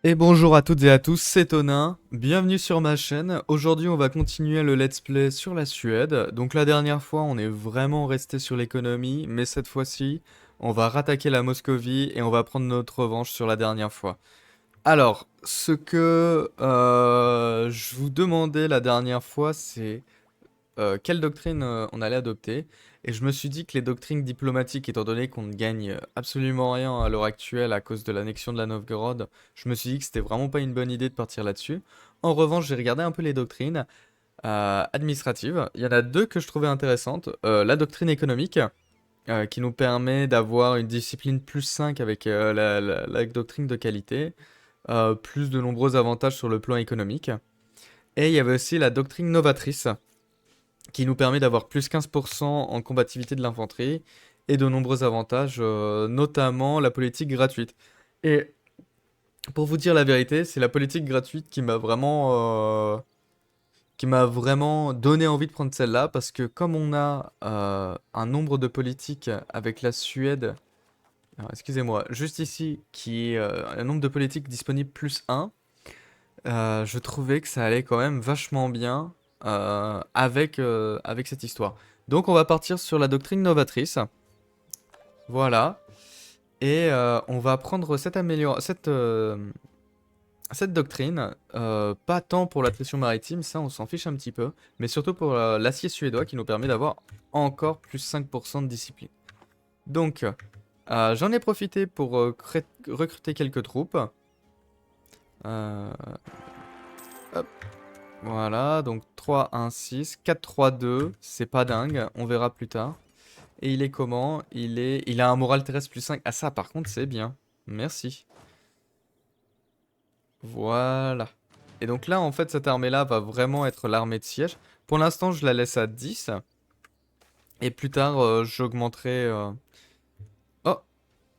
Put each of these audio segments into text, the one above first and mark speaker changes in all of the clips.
Speaker 1: Et bonjour à toutes et à tous, c'est Tonin, bienvenue sur ma chaîne. Aujourd'hui on va continuer le let's play sur la Suède. Donc la dernière fois on est vraiment resté sur l'économie, mais cette fois-ci on va rattaquer la Moscovie et on va prendre notre revanche sur la dernière fois. Alors, ce que je vous demandais la dernière fois, c'est quelle doctrine on allait adopter. Et je me suis dit que les doctrines diplomatiques, étant donné qu'on ne gagne absolument rien à l'heure actuelle à cause de l'annexion de la Novgorod, je me suis dit que c'était vraiment pas une bonne idée de partir là-dessus. En revanche, j'ai regardé un peu les doctrines administratives. Il y en a deux que je trouvais intéressantes. La doctrine économique, qui nous permet d'avoir une discipline plus 5 avec la doctrine de qualité, plus de nombreux avantages sur le plan économique. Et il y avait aussi la doctrine novatrice, qui nous permet d'avoir plus 15% en combativité de l'infanterie et de nombreux avantages, notamment la politique gratuite. Et pour vous dire la vérité, c'est la politique gratuite qui m'a vraiment donné envie de prendre celle-là, parce que comme on a un nombre de politiques avec la Suède, alors excusez-moi, juste ici, qui est un nombre de politiques disponibles plus 1, je trouvais que ça allait quand même vachement bien avec cette histoire. Donc on va partir sur la doctrine novatrice. Voilà. Et on va prendre cette doctrine, pas tant pour l'attrition maritime, ça on s'en fiche un petit peu, mais surtout pour l'acier suédois qui nous permet d'avoir encore plus 5% de discipline. Donc j'en ai profité pour recruter quelques troupes. Euh, hop. Voilà, donc 3, 1, 6, 4, 3, 2, c'est pas dingue, on verra plus tard. Et il est comment? Il a un moral terrestre plus 5. Ah ça par contre c'est bien, merci. Voilà. Et donc là en fait cette armée-là va vraiment être l'armée de siège. Pour l'instant je la laisse à 10. Et plus tard j'augmenterai... Oh,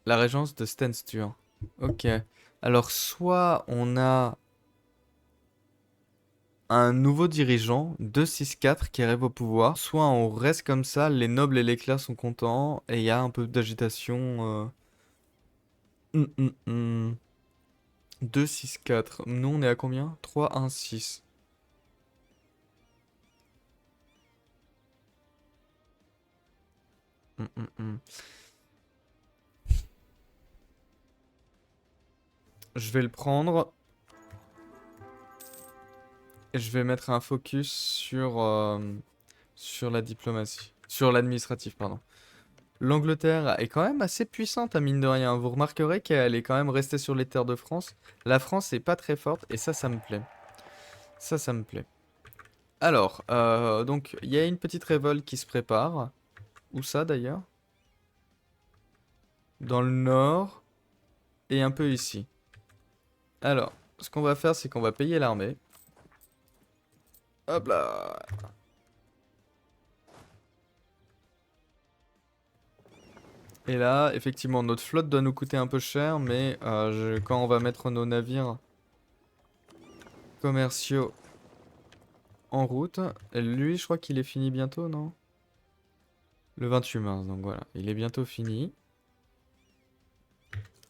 Speaker 1: la régence de Stenstur. Ok. Alors soit on a un nouveau dirigeant, 264, qui arrive au pouvoir. Soit on reste comme ça, les nobles et les clercs sont contents, et il y a un peu d'agitation. 264. Nous, on est à combien? 3, 1, 6. Hum, hum, hum. Je vais le prendre, et je vais mettre un focus sur la diplomatie. Sur l'administratif, pardon. L'Angleterre est quand même assez puissante, à mine de rien. Vous remarquerez qu'elle est quand même restée sur les terres de France. La France est pas très forte, et ça me plaît. Ça me plaît. Alors, donc, il y a une petite révolte qui se prépare. Où ça, d'ailleurs? Dans le nord et un peu ici. Alors, ce qu'on va faire, c'est qu'on va payer l'armée. Hop là! Et là, effectivement, notre flotte doit nous coûter un peu cher, mais quand on va mettre nos navires commerciaux en route, et lui, je crois qu'il est fini bientôt, non? Le 28 mars, donc voilà, il est bientôt fini.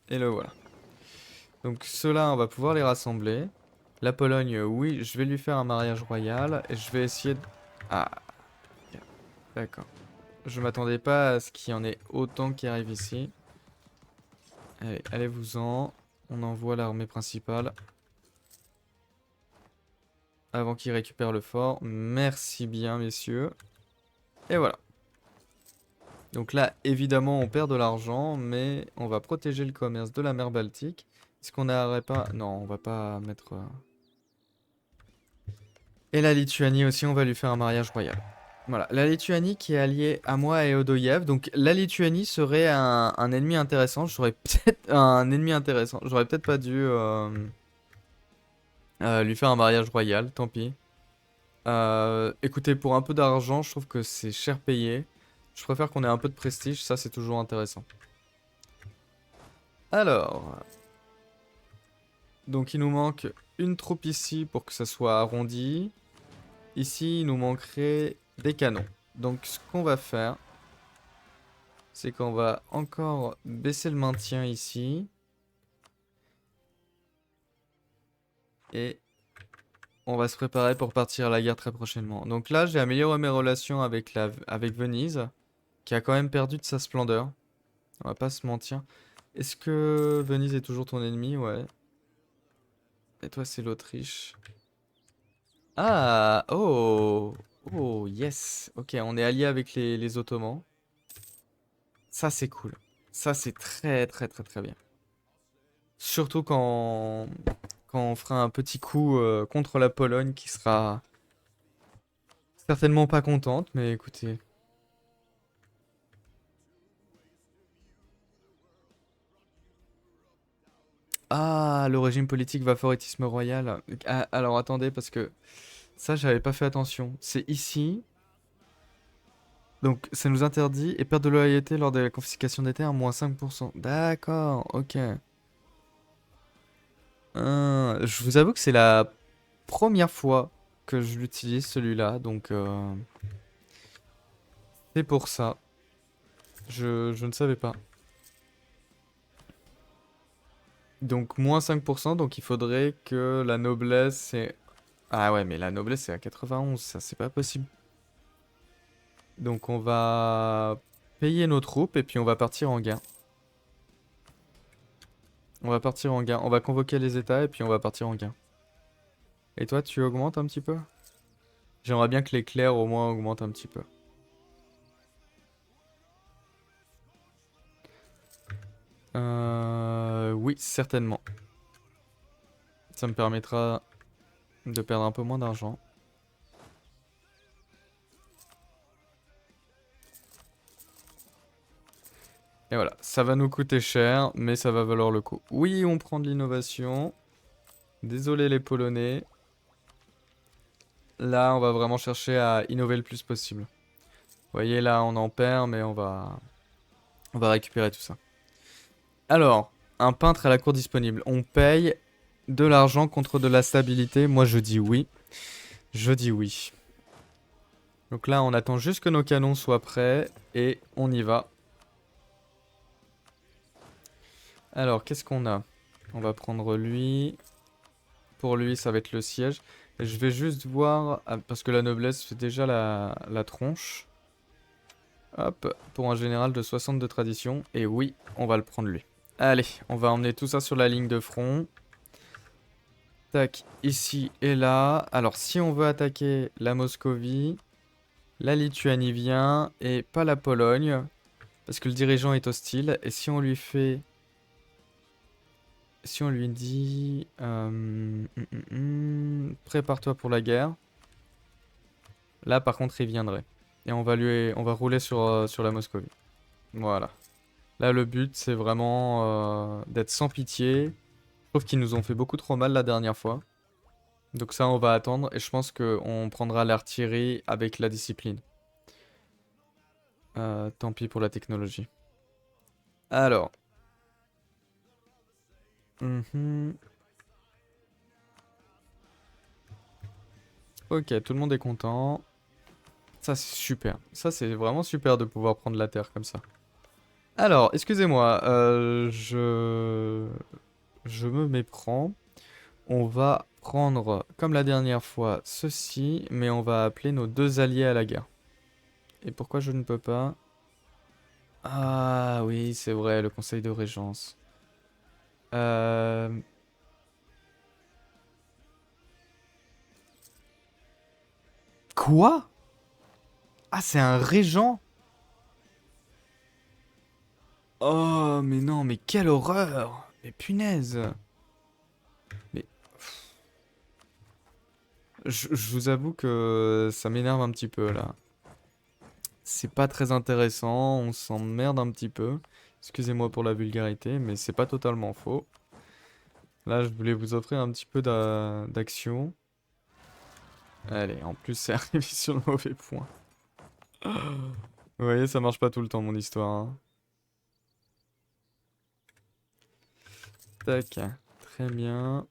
Speaker 1: Et le voilà. Donc ceux-là, on va pouvoir les rassembler. La Pologne, oui, je vais lui faire un mariage royal. Et je vais essayer de... Ah, ok, d'accord. Je m'attendais pas à ce qu'il y en ait autant qui arrivent ici. Allez, allez-vous-en. On envoie l'armée principale. Avant qu'ils récupèrent le fort. Merci bien, messieurs. Et voilà. Donc là, évidemment, on perd de l'argent. Mais on va protéger le commerce de la mer Baltique. Est-ce qu'on n'arrête pas... Non, on va pas mettre... Et la Lituanie aussi, on va lui faire un mariage royal. Voilà, la Lituanie qui est alliée à moi et Odoyev. Donc la Lituanie serait un ennemi intéressant. J'aurais peut-être un ennemi intéressant. J'aurais peut-être pas dû lui faire un mariage royal, tant pis. Écoutez, pour un peu d'argent, je trouve que c'est cher payé. Je préfère qu'on ait un peu de prestige, ça c'est toujours intéressant. Alors, donc il nous manque une troupe ici pour que ça soit arrondi. Ici, il nous manquerait des canons. Donc ce qu'on va faire, c'est qu'on va encore baisser le maintien ici. Et on va se préparer pour partir à la guerre très prochainement. Donc là, j'ai amélioré mes relations avec Venise, qui a quand même perdu de sa splendeur. On va pas se mentir. Est-ce que Venise est toujours ton ennemi? Ouais. Et toi, c'est l'Autriche. Ah! Oh! Oh, yes! Ok, on est allié avec les Ottomans. Ça, c'est cool. Ça, c'est très, très, très, très bien. Surtout quand on fera un petit coup contre la Pologne qui sera certainement pas contente, mais écoutez. Ah, le régime politique va favoritisme royal. Ah, alors attendez, parce que ça, j'avais pas fait attention. C'est ici. Donc, ça nous interdit et perte de loyauté lors de la confiscation des terres, moins 5%. D'accord, ok. Je vous avoue que c'est la première fois que je l'utilise celui-là, donc c'est pour ça. Je ne savais pas. Donc moins 5%, donc il faudrait que la noblesse c'est... Ah ouais, mais la noblesse c'est à 91, ça c'est pas possible. Donc on va payer nos troupes et puis on va partir en guerre. On va partir en guerre, on va convoquer les états et puis on va partir en guerre. Et toi tu augmentes un petit peu? J'aimerais bien que les clercs au moins augmentent un petit peu. Oui, certainement. Ça me permettra de perdre un peu moins d'argent. Et voilà, ça va nous coûter cher, mais ça va valoir le coup. Oui, on prend de l'innovation. Désolé les Polonais. Là, on va vraiment chercher à innover le plus possible. Vous voyez, là, on en perd, mais on va récupérer tout ça. Alors, un peintre à la cour disponible. On paye de l'argent contre de la stabilité. Moi, je dis oui. Je dis oui. Donc là, on attend juste que nos canons soient prêts et on y va. Alors, qu'est-ce qu'on a? On va prendre lui. Pour lui, ça va être le siège. Et je vais juste voir, parce que la noblesse fait déjà la tronche. Hop, pour un général de 60 de tradition. Et oui, on va le prendre lui. Allez, on va emmener tout ça sur la ligne de front. Tac, ici et là. Alors, si on veut attaquer la Moscovie, la Lituanie vient et pas la Pologne, parce que le dirigeant est hostile. Et si on lui fait... Si on lui dit... prépare-toi pour la guerre. Là, par contre, il viendrait. Et on va rouler sur la Moscovie. Voilà. Là, le but, c'est vraiment d'être sans pitié. Je trouve qu'ils nous ont fait beaucoup trop mal la dernière fois. Donc ça, on va attendre. Et je pense qu'on prendra l'artillerie avec la discipline. Tant pis pour la technologie. Alors. Mhm. Ok, tout le monde est content. Ça, c'est super. Ça, c'est vraiment super de pouvoir prendre la terre comme ça. Alors, excusez-moi, je me méprends. On va prendre, comme la dernière fois, ceci, mais on va appeler nos deux alliés à la guerre. Et pourquoi je ne peux pas? Ah oui, c'est vrai, le conseil de régence. Euh... Quoi? Ah, c'est un régent? Oh, mais non, mais quelle horreur! Mais punaise! Mais je vous avoue que ça m'énerve un petit peu là. C'est pas très intéressant, on s'emmerde un petit peu. Excusez-moi pour la vulgarité, mais c'est pas totalement faux. Là, je voulais vous offrir un petit peu d'action. Allez, en plus, c'est arrivé sur le mauvais point. Vous voyez, ça marche pas tout le temps, mon histoire, hein. Tac, très bien.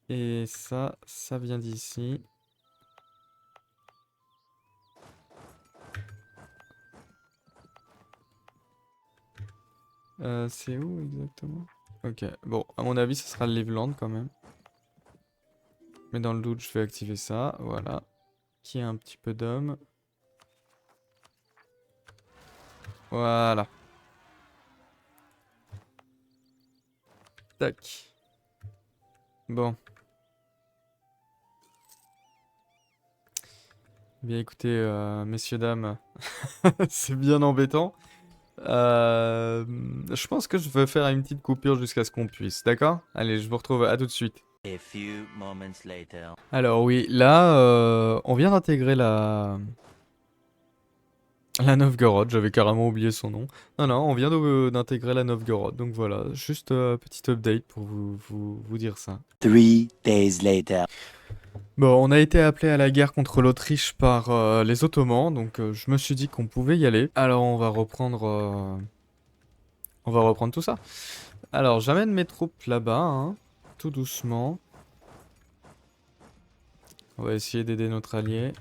Speaker 1: Et ça vient d'ici. C'est où exactement? Ok, bon, à mon avis, ce sera le Livland quand même. Mais dans le doute, je vais activer ça. Voilà. Qui a un petit peu d'hommes. Voilà. Tac. Bon. Bien écoutez, messieurs, dames, c'est bien embêtant. Je pense que je vais faire une petite coupure jusqu'à ce qu'on puisse, d'accord? Allez, je vous retrouve à tout de suite.
Speaker 2: A few moments later.
Speaker 1: Alors oui, là, on vient d'intégrer la Novgorod, j'avais carrément oublié son nom. Non, non, on vient d'intégrer la Novgorod, donc voilà, juste petit update pour vous dire ça.
Speaker 2: 3 days later.
Speaker 1: Bon, on a été appelé à la guerre contre l'Autriche par les Ottomans, donc je me suis dit qu'on pouvait y aller. Alors on va reprendre tout ça. Alors j'amène mes troupes là-bas, hein, tout doucement. On va essayer d'aider notre allié.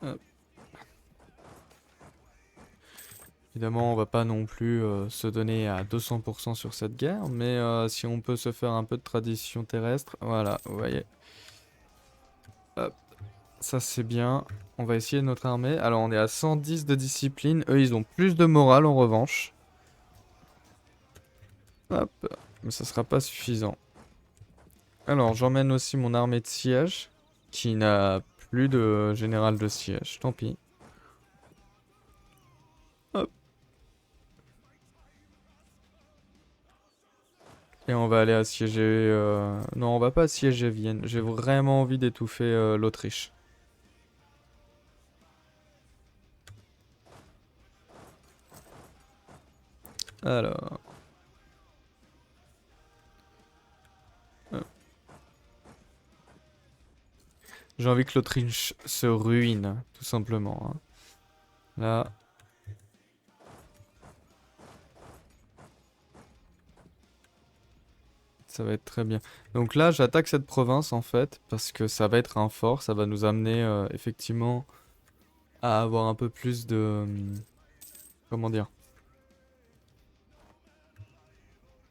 Speaker 1: Hop. Évidemment, on va pas non plus se donner à 200% sur cette guerre, mais si on peut se faire un peu de tradition terrestre, voilà, vous voyez. Hop, ça c'est bien. On va essayer notre armée. Alors on est à 110 de discipline, eux ils ont plus de morale en revanche. Hop, mais ça sera pas suffisant. Alors j'emmène aussi mon armée de siège, qui n'a plus de général de siège, tant pis. Hop. Et on va aller assiéger... Non, on va pas assiéger Vienne. J'ai vraiment envie d'étouffer l'Autriche. Alors... J'ai envie que l'Autriche se ruine, tout simplement, hein. Là... Ça va être très bien. Donc là, j'attaque cette province, en fait, parce que ça va être un fort. Ça va nous amener, effectivement, à avoir un peu plus de... Comment dire?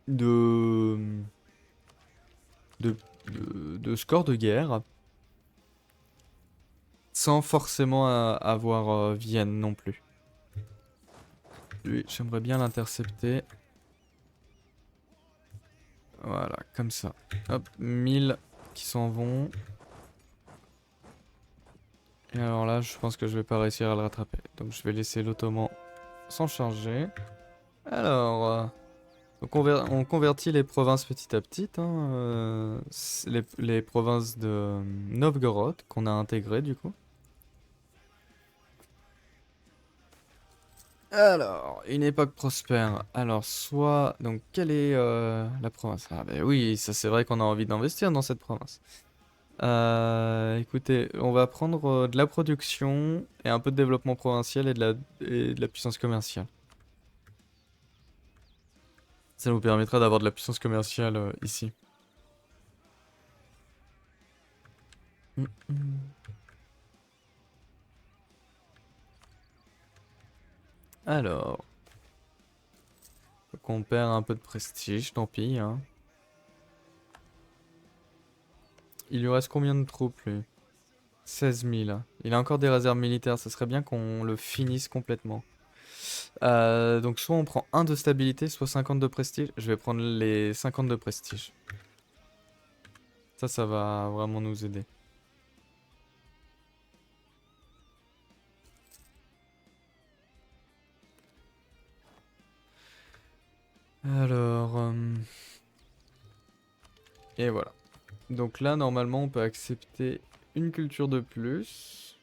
Speaker 1: De... De, de score de guerre. Sans forcément avoir Vienne non plus. Lui, j'aimerais bien l'intercepter. Voilà, comme ça. Hop, 1000 qui s'en vont. Et alors là, je pense que je vais pas réussir à le rattraper. Donc je vais laisser l'Ottoman s'en charger. Alors, donc on convertit les provinces petit à petit, hein, les provinces de Novgorod qu'on a intégrées du coup. Alors, une époque prospère. Alors, soit... Donc, quelle est la province? Ah, ben oui, ça c'est vrai qu'on a envie d'investir dans cette province. Écoutez, on va prendre de la production et un peu de développement provincial et de la puissance commerciale. Ça nous permettra d'avoir de la puissance commerciale ici. Mm, mm. Alors, donc on perd un peu de prestige, tant pis, hein. Il lui reste combien de troupes, lui? 16 000. Il a encore des réserves militaires, ça serait bien qu'on le finisse complètement. Donc soit on prend 1 de stabilité, soit 50 de prestige. Je vais prendre les 50 de prestige. Ça va vraiment nous aider. Alors... Et voilà. Donc là, normalement, on peut accepter une culture de plus.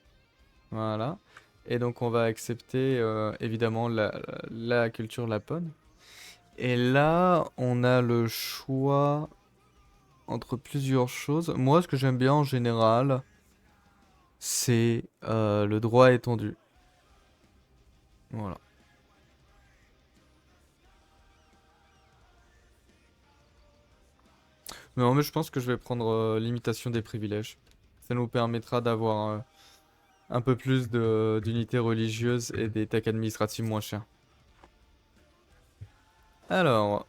Speaker 1: Voilà. Et donc on va accepter évidemment la culture lapone. Et là, on a le choix entre plusieurs choses. Moi, ce que j'aime bien en général, c'est le droit étendu. Voilà. Non, mais je pense que je vais prendre limitation des privilèges. Ça nous permettra d'avoir un peu plus d'unités religieuses et des taxes administratives moins chères. Alors,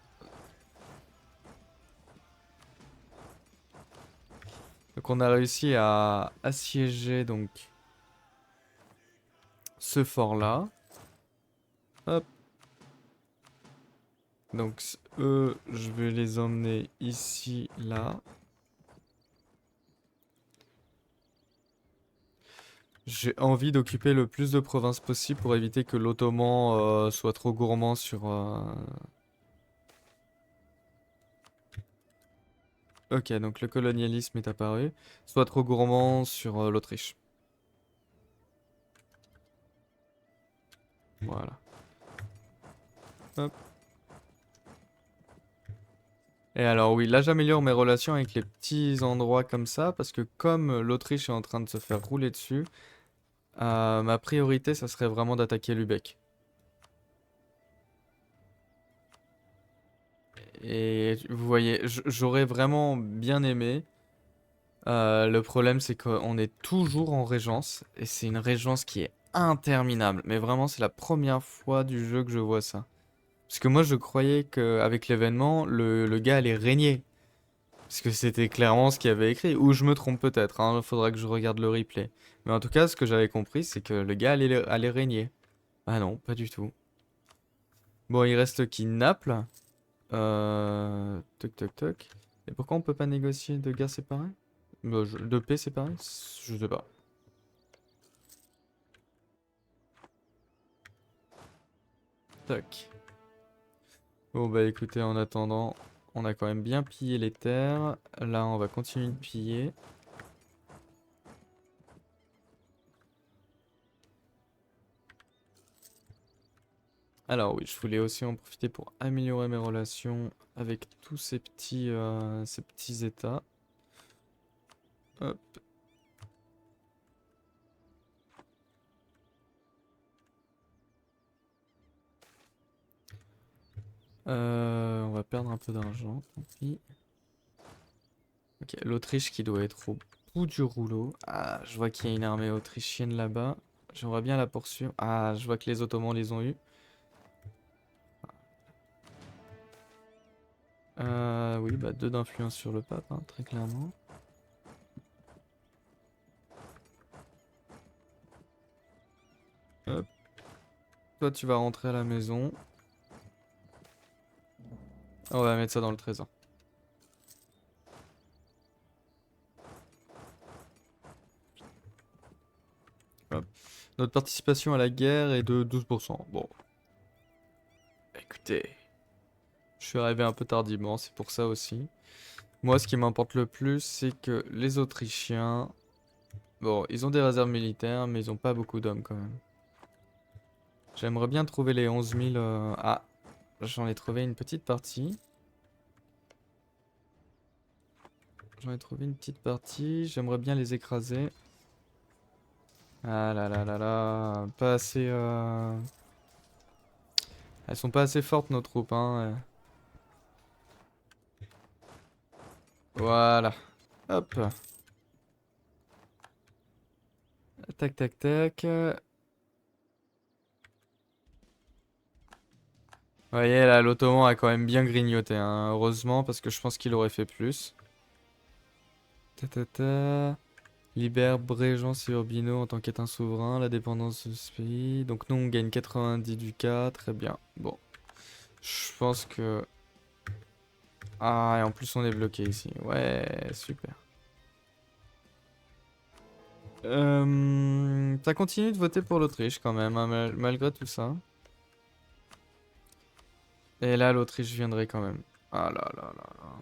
Speaker 1: Donc on a réussi à assiéger donc ce fort-là. Hop. Donc eux, je vais les emmener ici, là. J'ai envie d'occuper le plus de provinces possible pour éviter que l'Ottoman soit trop gourmand sur... Ok, donc le colonialisme est apparu. Soit trop gourmand sur l'Autriche. Voilà. Hop. Et alors oui, là j'améliore mes relations avec les petits endroits comme ça, parce que comme l'Autriche est en train de se faire rouler dessus, ma priorité ça serait vraiment d'attaquer Lübeck. Et vous voyez, j'aurais vraiment bien aimé. Le problème c'est qu'on est toujours en régence, et c'est une régence qui est interminable. Mais vraiment c'est la première fois du jeu que je vois ça. Parce que moi je croyais qu'avec l'événement, le gars allait régner. Parce que c'était clairement ce qu'il avait écrit. Ou je me trompe peut-être, hein, faudra que je regarde le replay. Mais en tout cas, ce que j'avais compris, c'est que le gars allait régner. Ah non, pas du tout. Bon, il reste qui? Naples. Toc toc toc. Et pourquoi on peut pas négocier de guerre séparée? Bah, de paix séparée? Je sais pas. Toc. Bon bah écoutez, en attendant, on a quand même bien pillé les terres. Là, on va continuer de piller. Alors oui, je voulais aussi en profiter pour améliorer mes relations avec tous ces petits états. Hop. On va perdre un peu d'argent, tant pis. Ok, l'Autriche qui doit être au bout du rouleau. Ah, je vois qu'il y a une armée autrichienne là-bas. J'aimerais bien la poursuivre. Ah, je vois que les Ottomans les ont eu. Oui, bah 2 d'influence sur le pape, hein, très clairement. Hop. Toi, tu vas rentrer à la maison. On va mettre ça dans le trésor. Hop. Notre participation à la guerre est de 12%. Bon, écoutez, je suis arrivé un peu tardivement, c'est pour ça aussi. Moi, ce qui m'importe le plus, c'est que les Autrichiens... Bon, ils ont des réserves militaires, mais ils ont pas beaucoup d'hommes quand même. J'aimerais bien trouver les 11 000... Ah, j'en ai trouvé une petite partie. J'en ai trouvé une petite partie. J'aimerais bien les écraser. Ah là là là là. Pas assez... Elles sont pas assez fortes, nos troupes, hein. Voilà. Hop. Tac, tac, tac. Vous voyez, là, l'Ottoman a quand même bien grignoté, hein. Heureusement, parce que je pense qu'il aurait fait plus. Ta ta ta. Libère Brégence et Urbino en tant qu'État souverain, la dépendance de ce pays. Donc nous, on gagne 90 ducats, très bien. Bon, je pense que... Ah, et en plus, on est bloqué ici. Ouais, super. Ça continue de voter pour l'Autriche quand même, hein, malgré tout ça. Et là, l'Autriche viendrait quand même. Ah là là là là.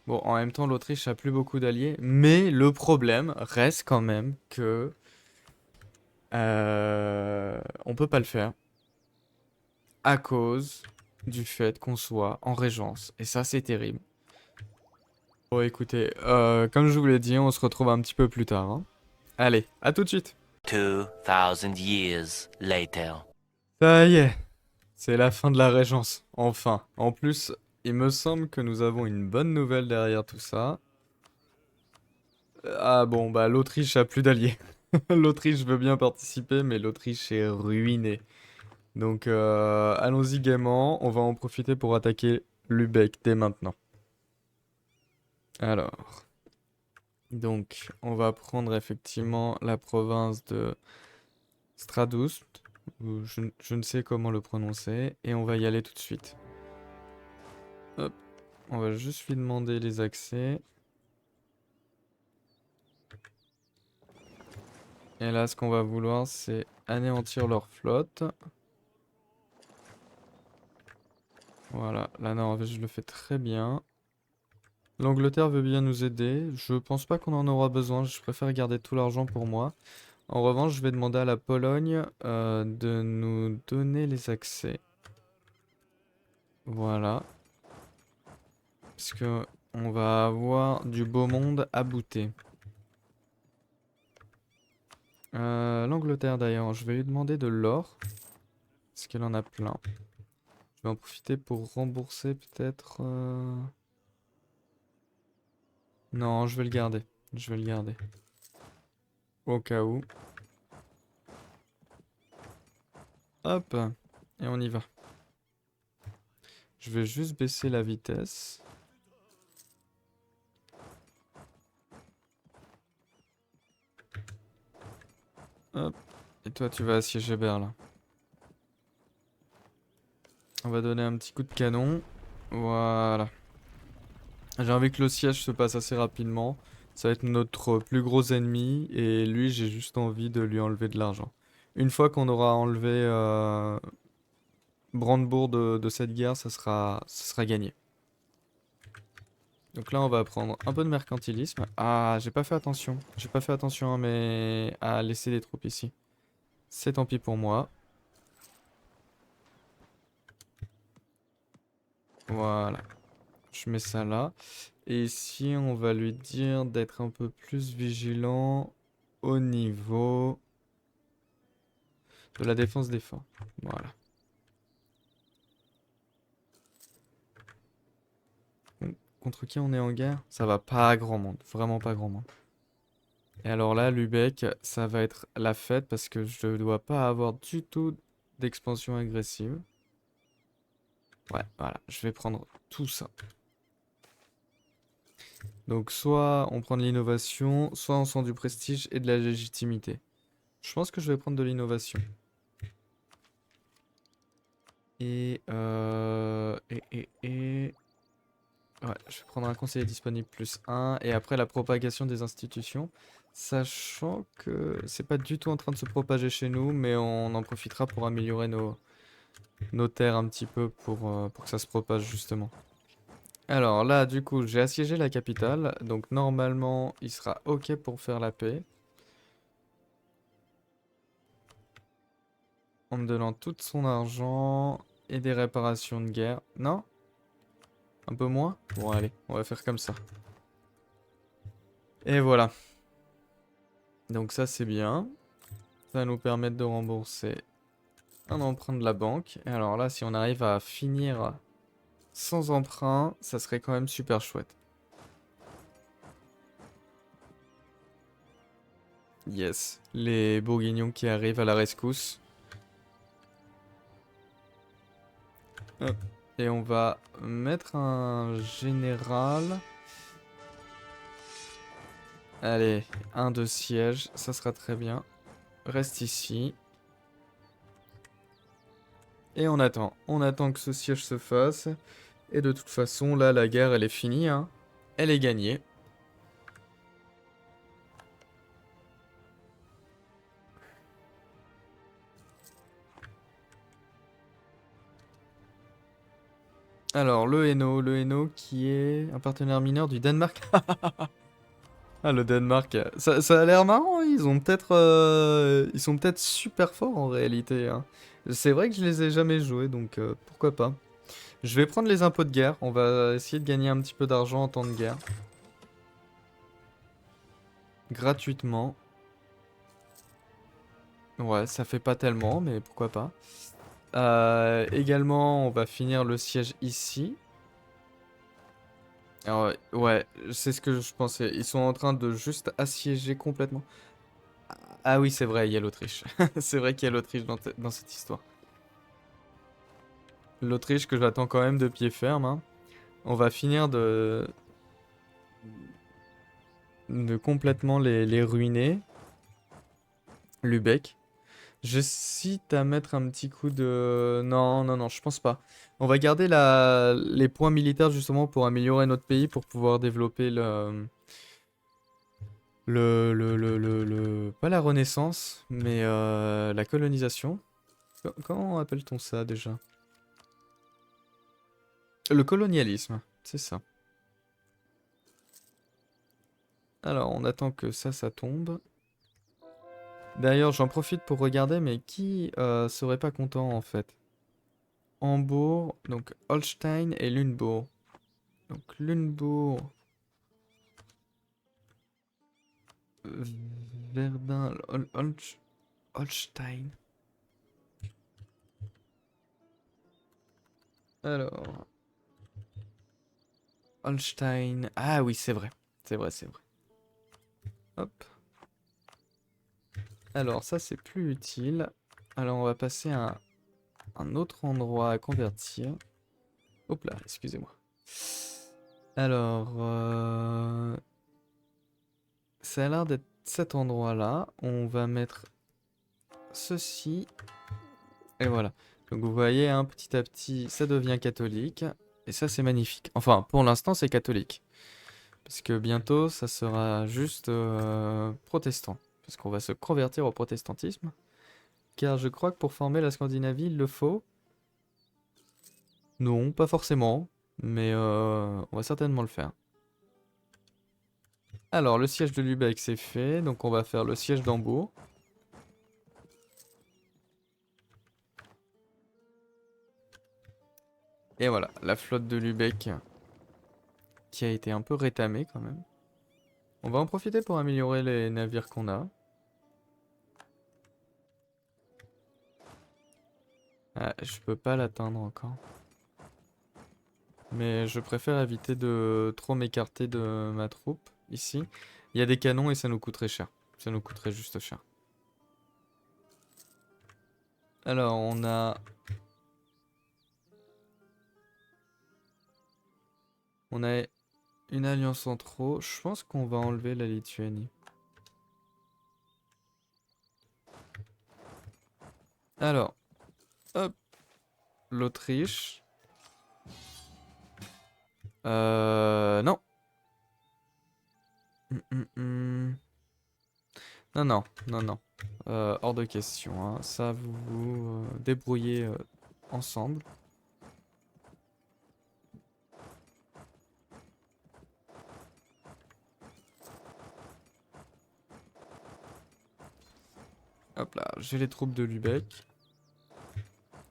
Speaker 1: Bon, en même temps, l'Autriche a plus beaucoup d'alliés, mais le problème reste quand même que on peut pas le faire à cause du fait qu'on soit en régence. Et ça, c'est terrible. Bon, écoutez, comme je vous l'ai dit, on se retrouve un petit peu plus tard, hein. Allez, à tout de suite.
Speaker 2: 2000 years later.
Speaker 1: Ça y est, c'est la fin de la régence, enfin. En plus, il me semble que nous avons une bonne nouvelle derrière tout ça. Ah bon, bah l'Autriche a plus d'alliés. L'Autriche veut bien participer, mais l'Autriche est ruinée. Donc allons-y gaiement, on va en profiter pour attaquer Lübeck dès maintenant. Alors, Donc, on va prendre effectivement la province de Stradust, ou je ne sais comment le prononcer, et on va y aller tout de suite. Hop, on va juste lui demander les accès. Et là, ce qu'on va vouloir, c'est anéantir leur flotte. Voilà, la Norvège le fait très bien. L'Angleterre veut bien nous aider. Je pense pas qu'on en aura besoin, je préfère garder tout l'argent pour moi. En revanche, je vais demander à la Pologne de nous donner les accès. Voilà. Parce que on va avoir du beau monde à booter. L'Angleterre d'ailleurs, je vais lui demander de l'or. Parce qu'elle en a plein. Je vais en profiter pour rembourser peut-être... Non, je vais le garder. Je vais le garder. Au cas où. Hop. Et on y va. Je vais juste baisser la vitesse. Hop. Et toi, tu vas assiéger Berlin. On va donner un petit coup de canon. Voilà. J'ai envie que le siège se passe assez rapidement. Ça va être notre plus gros ennemi. Et lui, j'ai juste envie de lui enlever de l'argent. Une fois qu'on aura enlevé Brandebourg de cette guerre, ça sera gagné. Donc là, on va prendre un peu de mercantilisme. Ah, j'ai pas fait attention. J'ai pas fait attention à laisser des troupes ici. C'est tant pis pour moi. Voilà. Je mets ça là. Et ici, on va lui dire d'être un peu plus vigilant au niveau de la défense des forts. Voilà. Contre qui on est en guerre? Ça va pas grand monde. Vraiment pas grand monde. Et alors là, Lubeck, ça va être la fête parce que je ne dois pas avoir du tout d'expansion agressive. Ouais, voilà. Je vais prendre tout ça. Donc soit on prend de l'innovation, soit on sent du prestige et de la légitimité. Je pense que je vais prendre de l'innovation. Et... Ouais, je vais prendre un conseiller disponible plus 1. Et après la propagation des institutions. Sachant que c'est pas du tout en train de se propager chez nous, mais on en profitera pour améliorer nos terres un petit peu pour que ça se propage justement. Alors là, du coup, j'ai assiégé la capitale. Donc normalement, il sera OK pour faire la paix. En me donnant tout son argent et des réparations de guerre. Non? Un peu moins? Bon, allez, on va faire comme ça. Et voilà. Donc ça, c'est bien. Ça va nous permettre de rembourser un emprunt de la banque. Et alors là, si on arrive à finir sans emprunt, ça serait quand même super chouette. Yes, les bourguignons qui arrivent à la rescousse. Hop. Et on va mettre un général. Allez, un de siège, ça sera très bien. Reste ici. Et on attend. On attend que ce siège se fasse. Et de toute façon, là, la guerre, elle est finie, hein. Elle est gagnée. Alors, le Hainaut qui est un partenaire mineur du Danemark. Ah, le Danemark, ça a l'air marrant, hein. Ils sont peut-être super forts en réalité, hein. C'est vrai que je les ai jamais joués, donc pourquoi pas. Je vais prendre les impôts de guerre, on va essayer de gagner un petit peu d'argent en temps de guerre. Gratuitement. Ouais, ça fait pas tellement, mais pourquoi pas. Également, on va finir le siège ici. Alors, ouais, c'est ce que je pensais. Ils sont en train de juste assiéger complètement. Ah oui, c'est vrai, il y a l'Autriche. C'est vrai qu'il y a l'Autriche dans cette histoire. L'Autriche que j'attends quand même de pied ferme, hein. On va finir de complètement les ruiner. Lubeck. J'hésite à mettre un petit coup de... Non, non, non, je pense pas. On va garder les points militaires justement pour améliorer notre pays, pour pouvoir développer pas la renaissance, mais la colonisation. Comment appelle-t-on ça déjà? Le colonialisme, c'est ça. Alors, on attend que ça tombe. D'ailleurs, j'en profite pour regarder, mais qui serait pas content en fait? Hambourg, donc Holstein et Lunebourg. Donc Lunebourg, Verdun, Holstein. Alors, Holstein. Ah oui, c'est vrai. C'est vrai, c'est vrai. Hop. Alors, ça, c'est plus utile. Alors, on va passer à un autre endroit à convertir. Hop là, excusez-moi. Alors, ça a l'air d'être cet endroit-là. On va mettre ceci. Et voilà. Donc, vous voyez, hein, petit à petit, ça devient catholique. Et ça, c'est magnifique. Enfin, pour l'instant, c'est catholique. Parce que bientôt, ça sera juste protestant. Parce qu'on va se convertir au protestantisme. Car je crois que pour former la Scandinavie, il le faut. Non, pas forcément. Mais on va certainement le faire. Alors, le siège de Lübeck, c'est fait. Donc, on va faire le siège d'Hambourg. Et voilà, la flotte de Lübeck qui a été un peu rétamée quand même. On va en profiter pour améliorer les navires qu'on a. Ah, je peux pas l'atteindre encore. Mais je préfère éviter de trop m'écarter de ma troupe ici. Il y a des canons et ça nous coûterait cher. Ça nous coûterait juste cher. Alors, on a... On a une alliance en trop. Je pense qu'on va enlever la Lituanie. Alors, hop, l'Autriche. Non. Non, non, non, non. Hors de question, hein. Ça, vous vous débrouillez ensemble. Hop là, j'ai les troupes de Lübeck.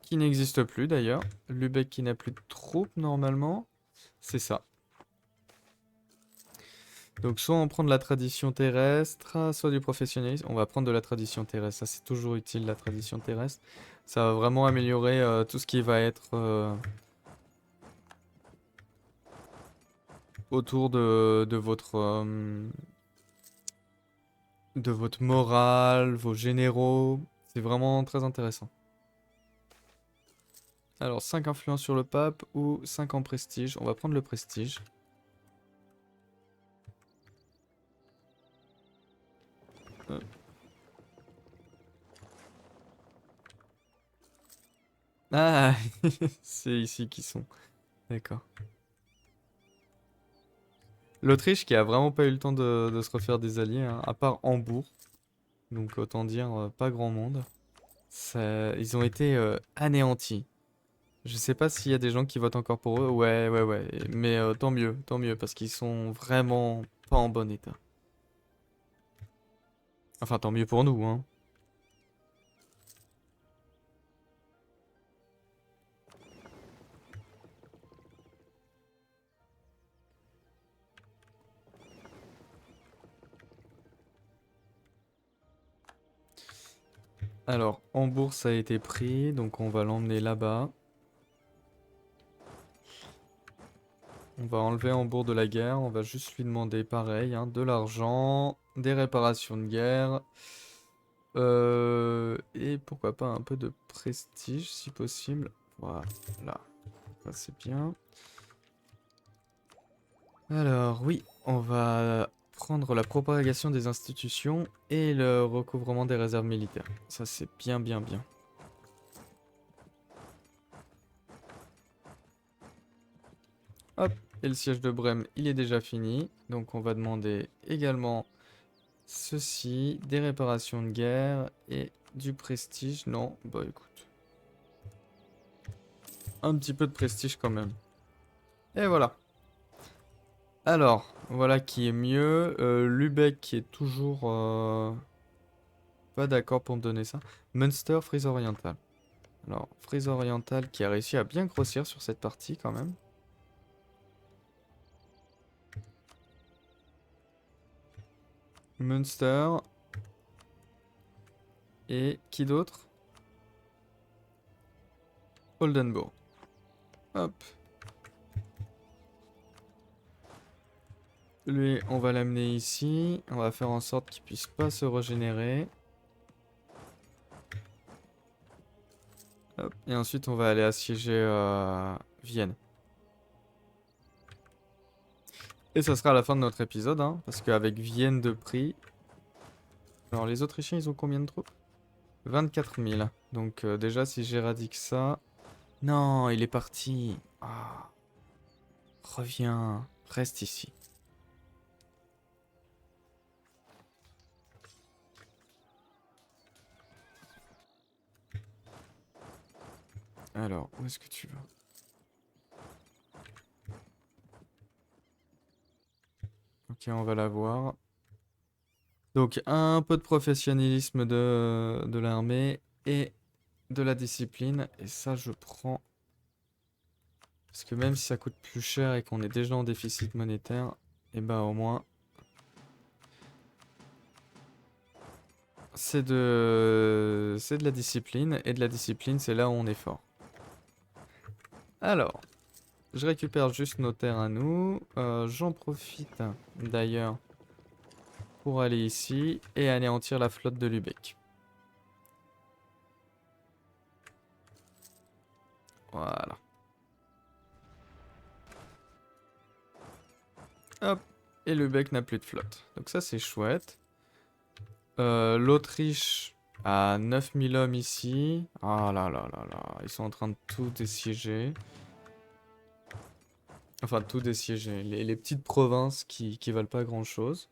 Speaker 1: Qui n'existent plus d'ailleurs. Lübeck qui n'a plus de troupes normalement. C'est ça. Donc soit on prend de la tradition terrestre, soit du professionnalisme. On va prendre de la tradition terrestre. Ça c'est toujours utile la tradition terrestre. Ça va vraiment améliorer tout ce qui va être autour de votre morale, vos généraux. C'est vraiment très intéressant. Alors 5 influences sur le pape ou 5 en prestige. On va prendre le prestige. Hop. Ah, c'est ici qu'ils sont. D'accord. L'Autriche qui a vraiment pas eu le temps de se refaire des alliés, hein, à part Hambourg. Donc autant dire pas grand monde. Ils ont été anéantis. Je sais pas s'il y a des gens qui votent encore pour eux. Ouais, ouais, ouais. Mais tant mieux, parce qu'ils sont vraiment pas en bon état. Enfin, tant mieux pour nous, hein. Alors, Hambourg, ça a été pris, donc on va l'emmener là-bas. On va enlever Hambourg de la guerre, on va juste lui demander pareil, hein, de l'argent, des réparations de guerre, et pourquoi pas un peu de prestige si possible. Voilà, ça c'est bien. Alors oui, on va prendre la propagation des institutions et le recouvrement des réserves militaires. Ça, c'est bien, bien, bien. Hop, et le siège de Brême, il est déjà fini. Donc on va demander également ceci, des réparations de guerre et du prestige. Non, bah écoute. Un petit peu de prestige quand même. Et voilà. Alors, voilà qui est mieux. Lübeck qui est toujours pas d'accord pour me donner ça. Münster, Frise orientale. Alors, Frise orientale qui a réussi à bien grossir sur cette partie quand même. Münster. Et qui d'autre? Oldenburg. Hop. Lui, on va l'amener ici. On va faire en sorte qu'il puisse pas se régénérer. Hop. Et ensuite, on va aller assiéger Vienne. Et ça sera la fin de notre épisode, hein, parce qu'avec Vienne de prix... Alors, les Autrichiens, ils ont combien de troupes? 24 000. Donc, déjà, si j'éradique ça... Non, il est parti. Ah. Reviens. Reste ici. Alors, où est-ce que tu vas? Ok, on va la voir. Donc, un peu de professionnalisme de l'armée et de la discipline. Et ça, je prends. Parce que même si ça coûte plus cher et qu'on est déjà en déficit monétaire, et bah au moins, c'est de la discipline. Et de la discipline, c'est là où on est fort. Alors, je récupère juste nos terres à nous. J'en profite d'ailleurs pour aller ici et anéantir la flotte de Lübeck. Voilà. Hop. Et Lübeck n'a plus de flotte. Donc ça, c'est chouette. L'Autriche a 9000 hommes ici. Ah là là là là. Ils sont en train de tout dessiéger. Enfin, tout dessiéger. Les petites provinces qui valent pas grand-chose.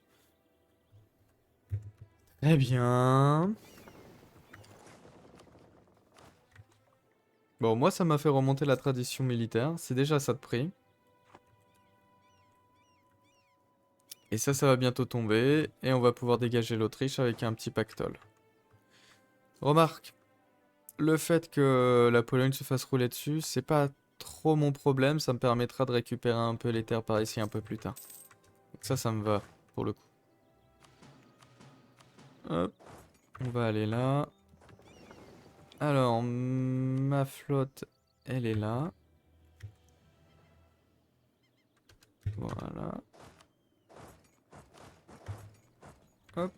Speaker 1: Eh bien... Bon, moi, ça m'a fait remonter la tradition militaire. C'est déjà ça de prix. Et ça va bientôt tomber. Et on va pouvoir dégager l'Autriche avec un petit pactole. Remarque, le fait que la Pologne se fasse rouler dessus, c'est pas trop mon problème. Ça me permettra de récupérer un peu les terres par ici un peu plus tard. Donc ça me va, pour le coup. Hop, on va aller là. Alors, ma flotte, elle est là. Voilà. Hop.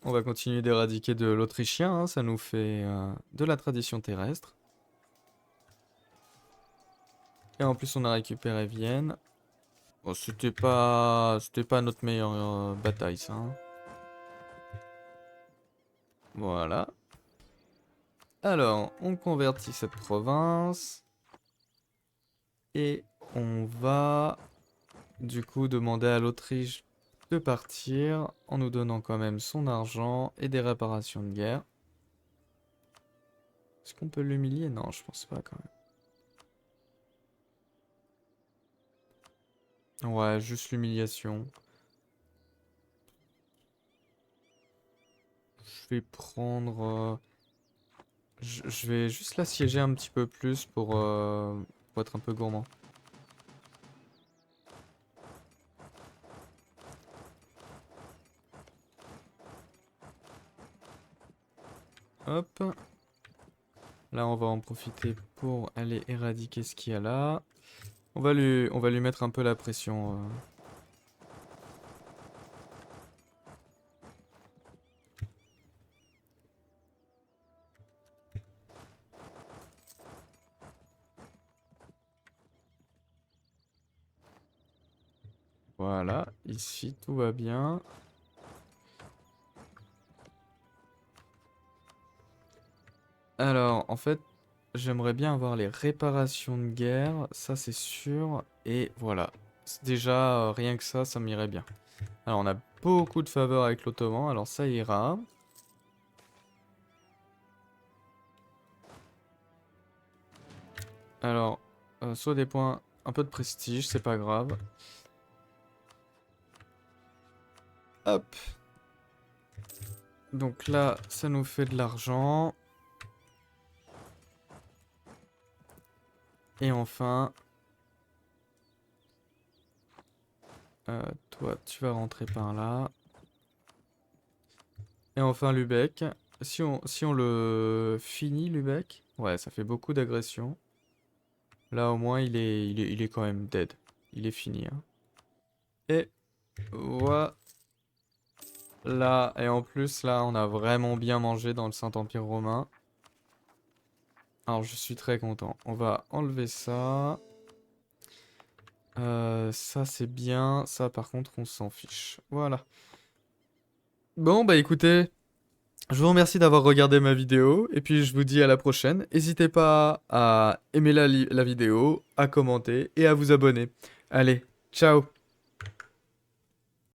Speaker 1: On va continuer d'éradiquer de l'Autrichien, hein, ça nous fait de la tradition terrestre. Et en plus, on a récupéré Vienne. Bon, c'était pas notre meilleure bataille, ça, hein. Voilà. Alors, on convertit cette province. Et on va, du coup, demander à l'Autriche de partir en nous donnant quand même son argent et des réparations de guerre. Est-ce qu'on peut l'humilier? Non, je pense pas quand même. Ouais, juste l'humiliation. Je vais prendre... je vais juste l'assiéger un petit peu plus pour être un peu gourmand. Hop. Là, on va en profiter pour aller éradiquer ce qu'il y a là. On va lui mettre un peu la pression. Voilà, ici tout va bien. Alors, en fait, j'aimerais bien avoir les réparations de guerre, ça c'est sûr. Et voilà, déjà, rien que ça m'irait bien. Alors, on a beaucoup de faveurs avec l'Ottoman, alors ça ira. Alors, soit des points, un peu de prestige, c'est pas grave. Hop. Donc là, ça nous fait de l'argent. Et enfin... toi, tu vas rentrer par là. Et enfin, Lubeck. Si on le finit, Lubeck... Ouais, ça fait beaucoup d'agressions. Là, au moins, il est quand même dead. Il est fini, hein. Et voilà. Et en plus, là, on a vraiment bien mangé dans le Saint-Empire romain. Alors, je suis très content. On va enlever ça. Ça, c'est bien. Ça, par contre, on s'en fiche. Voilà. Bon, bah écoutez, je vous remercie d'avoir regardé ma vidéo. Et puis, je vous dis à la prochaine. N'hésitez pas à aimer la vidéo, à commenter et à vous abonner. Allez, ciao!